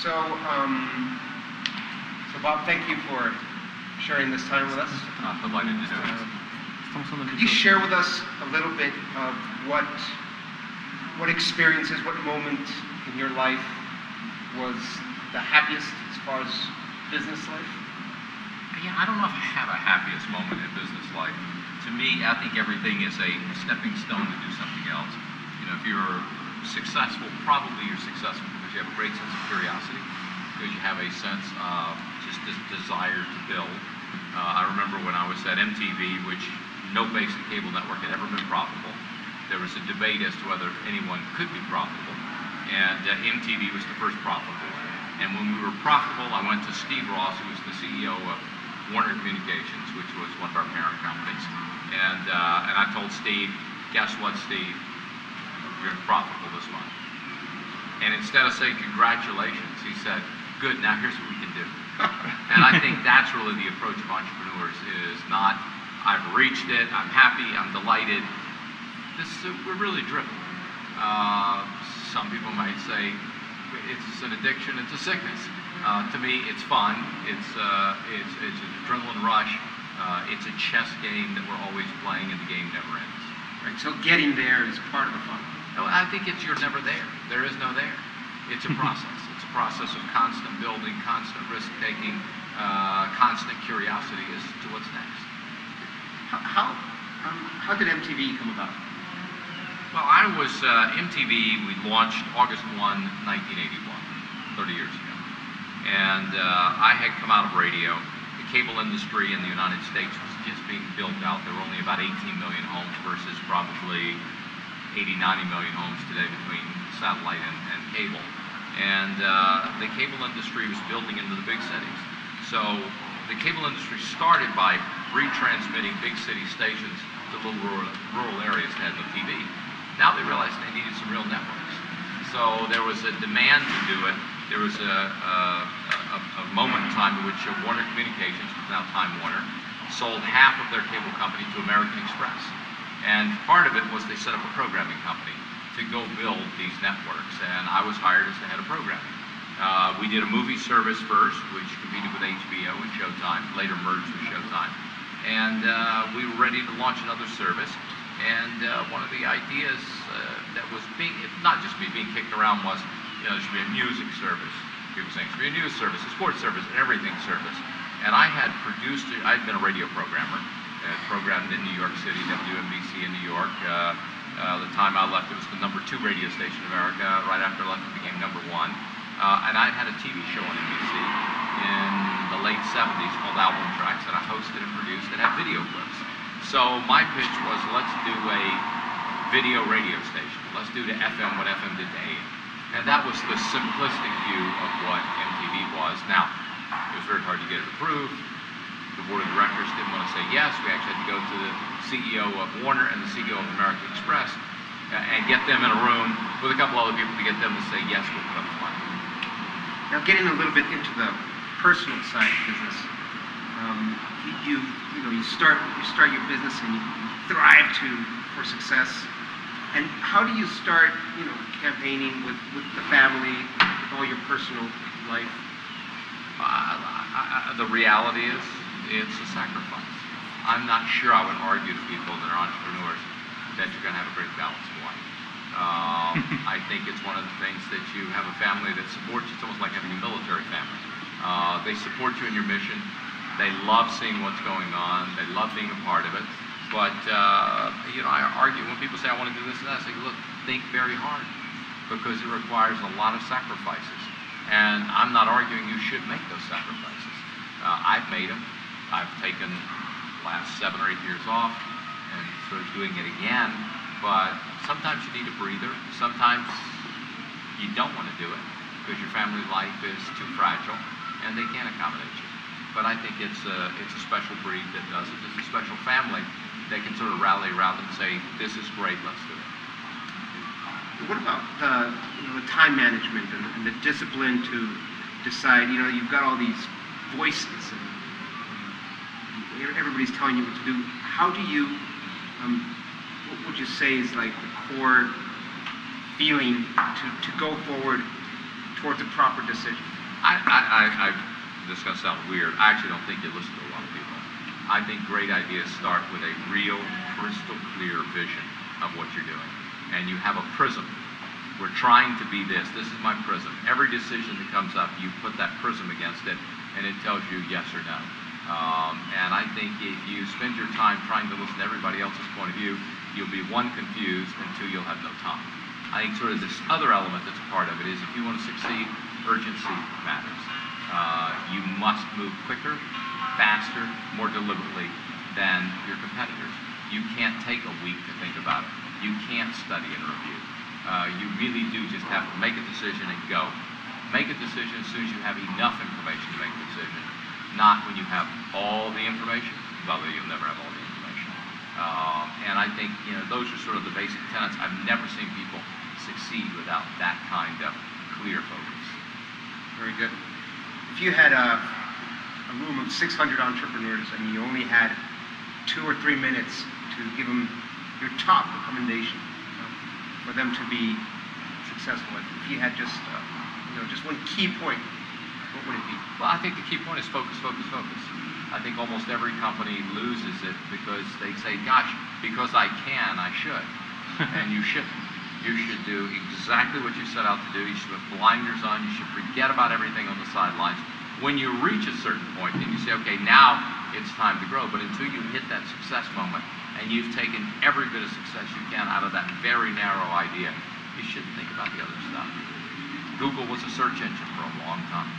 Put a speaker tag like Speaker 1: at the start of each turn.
Speaker 1: So, so Bob, thank you for sharing this time with us.
Speaker 2: Delighted to do it.
Speaker 1: Could you share with us a little bit of what experiences, what moment in your life was the happiest as far as business life?
Speaker 2: Yeah, I don't know if I have a happiest moment in business life. To me, I think everything is a stepping stone to do something else. You know, if you're successful, probably you're successful because you have a great sense of curiosity, because you have a sense of just this desire to build. I remember when I was at MTV, which no basic cable network had ever been profitable. There was a debate as to whether anyone could be profitable, and MTV was the first profitable. And when we were profitable, I went to Steve Ross, who was the CEO of Warner Communications, which was one of our parent companies. And I told Steve, guess what, Steve? You're profitable this month. And instead of saying congratulations, he said, good, now here's what we can do. And I think that's really the approach of entrepreneurs, is not, I've reached it, I'm happy, I'm delighted. We're really driven. Some people might say it's an addiction, it's a sickness. To me, it's fun. It's an adrenaline rush. It's a chess game that we're always playing, and the game never ends.
Speaker 1: Right. So getting there is part of the fun.
Speaker 2: No, I think it's you're never there. There is no there. It's a process. It's a process of constant building, constant risk taking, constant curiosity as to what's next.
Speaker 1: How did MTV come about?
Speaker 2: Well, I was MTV. We launched August 1, 1981, 30 years ago. And I had come out of radio. The cable industry in the United States was just being built out. There were only about 18 million homes versus probably 80, 90 million homes today between satellite and cable. And the cable industry was building into the big cities. So the cable industry started by retransmitting big city stations to little rural areas that had no TV. Now they realized they needed some real networks. So there was a demand to do it. There was a moment in time in which Warner Communications, which is now Time Warner, sold half of their cable company to American Express. And part of it was they set up a programming company to go build these networks, and I was hired as the head of programming. We did a movie service first, which competed with HBO and Showtime, later merged with Showtime. And we were ready to launch another service. And one of the ideas that was being, not just me, being kicked around was, you know, there should be a music service. People saying there should be a news service, a sports service, an everything service. And I had produced, I had been a radio programmer. I had programmed in New York City, WNBC in New York. The time I left, it was the #2 radio station in America. Right after I left, it became #1. And I'd had a TV show on NBC in the late 70s called Album Tracks that I hosted and produced that had video clips. So my pitch was, let's do a video radio station. Let's do to FM what FM did to AM. And that was the simplistic view of what MTV was. Now, it was very hard to get it approved. The board of directors didn't want to say yes. We actually had to go to the CEO of Warner and the CEO of American Express and get them in a room with a couple other people to get them to say yes, we'll put up the money.
Speaker 1: Now, getting a little bit into the personal side of business, you start your business and you thrive for success. And how do you start, campaigning with the family, with all your personal life?
Speaker 2: The reality is, it's a sacrifice. I'm not sure I would argue to people that are entrepreneurs that you're going to have a great balance of life. I think it's one of the things that you have a family that supports you. It's almost like having a military family. They support you in your mission. They love seeing what's going on. They love being a part of it. But, I argue when people say, I want to do this and that, I say, look, think very hard, because it requires a lot of sacrifices. And I'm not arguing you should make those sacrifices. I've made them. I've taken the last 7 or 8 years off and sort of doing it again. But sometimes you need a breather. Sometimes you don't want to do it because your family life is too fragile and they can't accommodate you. But I think it's a special breed that does it. It's a special family that can sort of rally around and say, this is great, let's do it.
Speaker 1: What about the time management and the discipline to decide, you've got all these voices and everybody's telling you what to do. How do you, what would you say is like the core feeling to go forward, to towards a proper decision?
Speaker 2: This is going to sound weird. I actually don't think you listen to a lot of people. I think great ideas start with a real, crystal clear vision of what you're doing. And you have a prism. We're trying to be this. This is my prism. Every decision that comes up, you put that prism against it, and it tells you yes or no. And I think if you spend your time trying to listen to everybody else's point of view, you'll be one, confused, and two, you'll have no time. I think sort of this other element that's a part of it is if you want to succeed, urgency matters. You must move quicker, faster, more deliberately than your competitors. You can't take a week to think about it. You can't study and review. You really do just have to make a decision and go. Make a decision as soon as you have enough information to make a decision, not when you have all the information. By the way, you'll never have all the information. And I think those are sort of the basic tenets. I've never seen people succeed without that kind of clear focus.
Speaker 1: Very good. If you had a room of 600 entrepreneurs and you only had 2 or 3 minutes to give them your top recommendation for them to be successful, if you had just just one key point, what would it be?
Speaker 2: Well, I think the key point is focus, focus, focus. I think almost every company loses it because they say, gosh, because I can, I should. And you shouldn't. You should do exactly what you set out to do. You should put blinders on. You should forget about everything on the sidelines. When you reach a certain point, then you say, okay, now it's time to grow. But until you hit that success moment and you've taken every bit of success you can out of that very narrow idea, you shouldn't think about the other stuff. Google was a search engine for a long time.